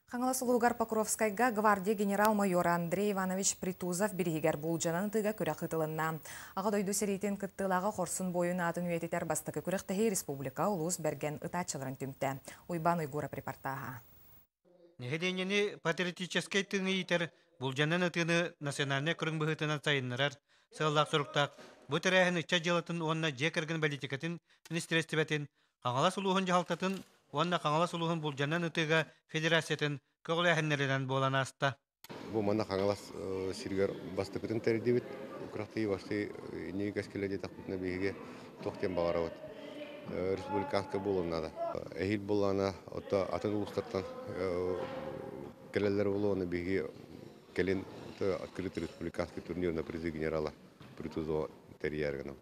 Хаңалас улугар Покровскайга гвардия генерал-майор Андрей Иванович Притузов биригер булжанан тыга күрәк кытылынна. Ага дойду серитин кыттылага хорсун бойын атын үететер бастыкы күрәктәһи республика улус берген ытачыларын түмтә. Уйбан уйгура препартаха. Нехеденени патриотический тыңы итер булжанан ытыны национальный көрің бұхытынан сайыннарар сыллақ сұруқтақ. Бұ тәрәхін үтча жылатын онна жекерген политикатын министрестібетін, қаңалас улуғын жағалтатын онна қаңалас улуғын булжанан ытыға федерациятын көғілі әхіннерінен болан аста. Бу мана хаңалас сиргер бастыкытын тердибит украхты башты не каскеледе тахтына биге токтен багарават. Республиканская булынада. Эхил булана ота атын улустаттан келелер булуны биге келин открытый республиканский турнир на призы генерала Притузова терьергана.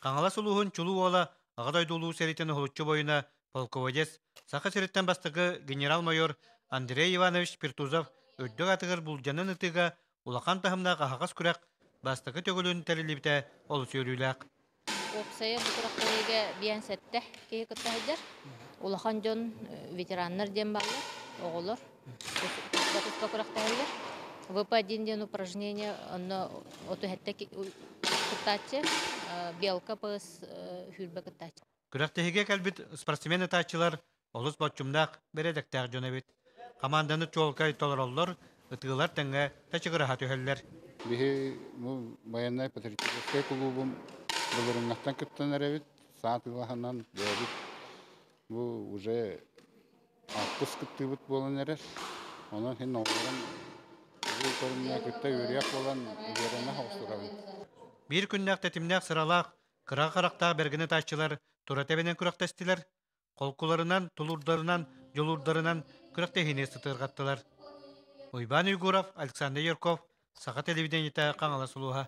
Қаңалас улуғын чулу ола ағадай долу серитен холуччу бойына полководец сақа сериттен бастығы генерал-майор Андрей Иванович Пиртузов өддөг атығыр булжанан ытыға улақан тахымнаға хақас күрәк бастығы төгілін тәріліпті олы сөйліләк. Опсая бутурактайга биян сәттә кеһи кыттаһыдыр. Улахан жон ветераннар дем баллар, оголор. Батыс бакурактайга. ВП-1 ден упражнение онно оту хәттә кыттачы, белка пыс хүрбә кыттачы. Күрәктәһиге кәлбит спортсмен ытачылар олыс бачумдақ бередектәр жонабит. Команданы чолкай толороллар ытыылар тәңгә тәчігіраха төһәлләр. Бихи военный патриотический клубым Булырыңнақтан күттен әрәбет, саат ұлағынан дәбет. Бұл уже 60 күтті бұт болын әрәр. Онын хен оғырын бұл көрінне күтті өрияқ болан үгеріне қауыстырабын. Bir күннәк тәтімнәк сыралақ, қыра-қарақтағы бергіні тачылар тұратәбенен күрәктәстілер, қолқуларынан, тулурдарынан, жолурдарынан күрәктәхіне сытырғаттылар. Уйбан Уйгуров, Александр Ярков, Сақа телевидениеті Қаңала Сұлуға.